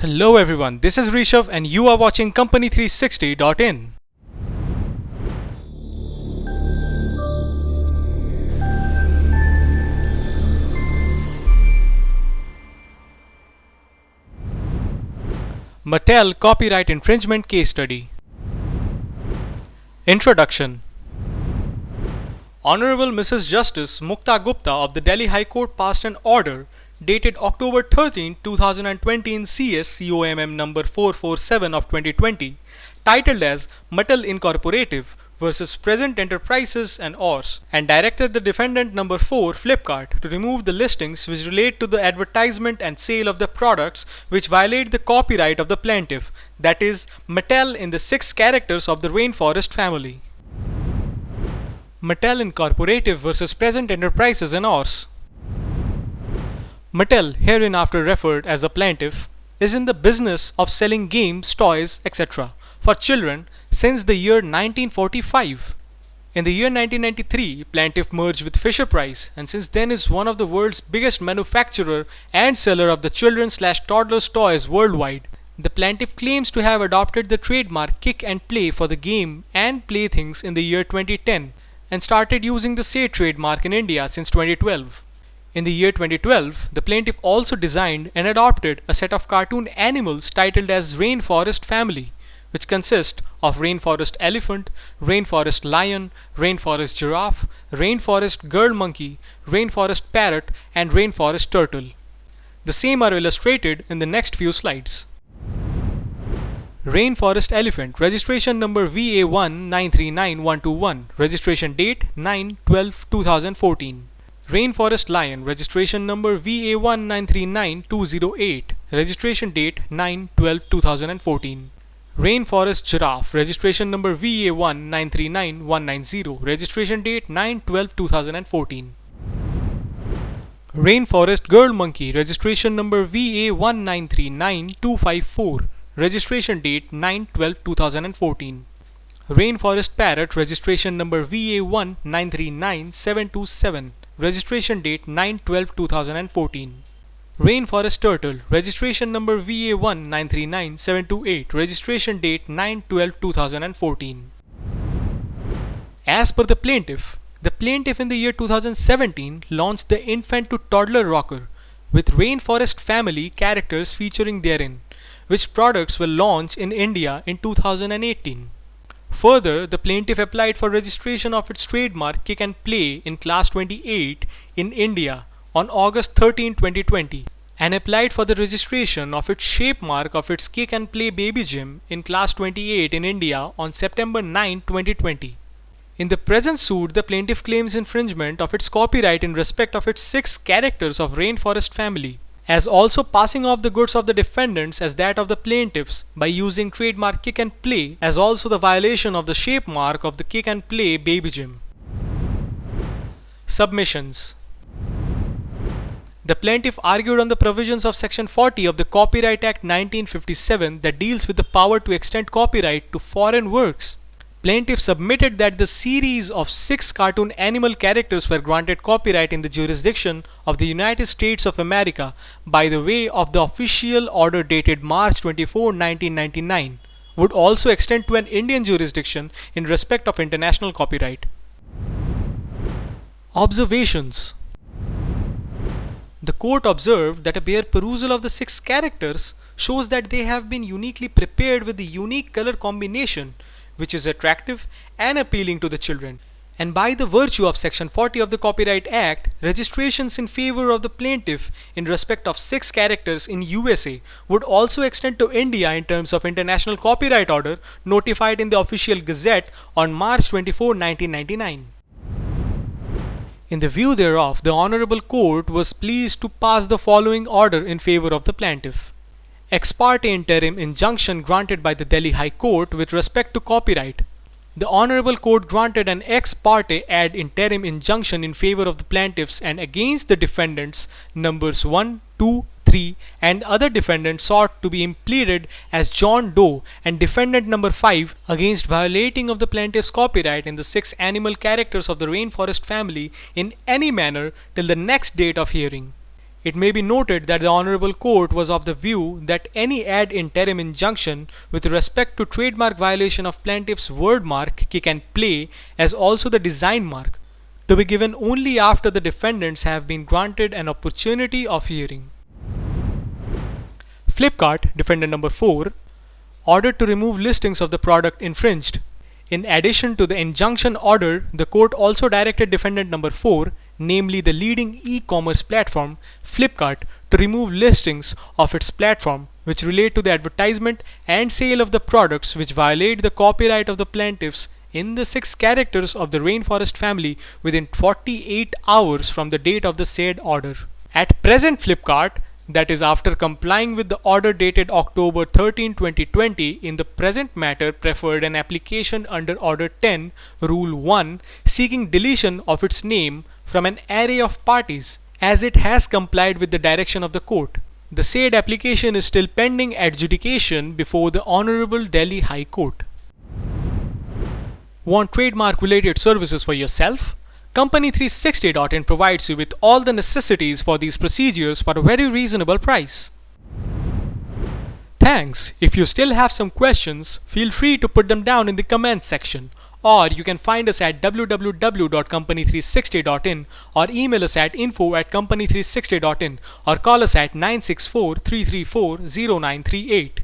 Hello everyone, this is Rishabh and you are watching Company360.in. Mattel Copyright Infringement Case Study. Introduction. Honorable Mrs. Justice Mukta Gupta of the Delhi High Court passed an order dated October 13, 2020 in CS COMM number 447 of 2020 titled as Mattel Incorporative versus Present Enterprises and ORS and directed the defendant number 4 Flipkart to remove the listings which relate to the advertisement and sale of the products which violate the copyright of the plaintiff, that is Mattel in the 6 characters of the Rainforest family. Mattel Incorporative versus Present Enterprises and ORS. Mattel, hereinafter referred as the plaintiff, is in the business of selling games, toys, etc. for children since the year 1945. In the year 1993, plaintiff merged with Fisher-Price and since then is one of the world's biggest manufacturer and seller of the children/toddlers toys worldwide. The plaintiff claims to have adopted the trademark Kick and Play for the game and playthings in the year 2010 and started using the same trademark in India since 2012. In the year 2012, the plaintiff also designed and adopted a set of cartoon animals titled as Rainforest Family, which consist of Rainforest Elephant, Rainforest Lion, Rainforest Giraffe, Rainforest Girl Monkey, Rainforest Parrot, and Rainforest Turtle. The same are illustrated in the next few slides. Rainforest Elephant, registration number VA1939121, registration date 9/12/2014. Rainforest Lion, registration number VA1939208, registration date 9/12/2014. Rainforest Giraffe, registration number VA1939190, registration date 9/12/2014. Rainforest Girl Monkey, registration number VA1939254, registration date 9/12/2014. Rainforest Parrot, registration number VA1939727, registration date 9/12/2014. Rainforest Turtle, registration number VA1939728, registration date 9/12/2014. As per the plaintiff in the year 2017 launched the infant to toddler rocker with Rainforest family characters featuring therein, which products will launch in India in 2018. Further, the plaintiff applied for registration of its trademark Kick and Play in Class 28 in India on August 13, 2020 and applied for the registration of its shape mark of its Kick and Play Baby Gym in Class 28 in India on September 9, 2020. In the present suit, the plaintiff claims infringement of its copyright in respect of its 6 characters of Rainforest family, as also passing off the goods of the defendants as that of the plaintiffs by using trademark Kick and Play as also the violation of the shape mark of the Kick and Play Baby Gym. Submissions. The plaintiff argued on the provisions of Section 40 of the Copyright Act 1957 that deals with the power to extend copyright to foreign works. Plaintiff submitted that the series of 6 cartoon animal characters were granted copyright in the jurisdiction of the United States of America by the way of the official order dated March 24, 1999, would also extend to an Indian jurisdiction in respect of international copyright. Observations. The court observed that a bare perusal of the 6 characters shows that they have been uniquely prepared with the unique color combination which is attractive and appealing to the children. And by the virtue of Section 40 of the Copyright Act, registrations in favor of the plaintiff in respect of 6 characters in USA would also extend to India in terms of international copyright order notified in the official gazette on March 24, 1999. In the view thereof, the Honorable Court was pleased to pass the following order in favor of the plaintiff. Ex parte interim injunction granted by the Delhi High Court with respect to copyright. The Honorable Court granted an ex parte ad interim injunction in favor of the plaintiffs and against the defendants numbers 1, 2, 3 and other defendants sought to be pleaded as John Doe and defendant number 5 against violating of the plaintiff's copyright in the 6 animal characters of the Rainforest family in any manner till the next date of hearing. It may be noted that the Honorable Court was of the view that any ad interim injunction with respect to trademark violation of plaintiff's word mark kick and play as also the design mark to be given only after the defendants have been granted an opportunity of hearing. Flipkart, defendant number 4, ordered to remove listings of the product infringed. In addition to the injunction order, the court also directed defendant number 4, namely the leading e-commerce platform Flipkart, to remove listings of its platform which relate to the advertisement and sale of the products which violate the copyright of the plaintiffs in the 6 characters of the Rainforest family within 48 hours from the date of the said order. At present, Flipkart, that is after complying with the order dated October 13, 2020, in the present matter preferred an application under Order 10, Rule 1, seeking deletion of its name from an array of parties, as it has complied with the direction of the court. The said application is still pending adjudication before the Honorable Delhi High Court. Want trademark related services for yourself? Company360.in provides you with all the necessities for these procedures for a very reasonable price. Thanks. If you still have some questions, feel free to put them down in the comments section, or you can find us at www.company360.in or email us at info@company360.in or call us at 964-334-0938.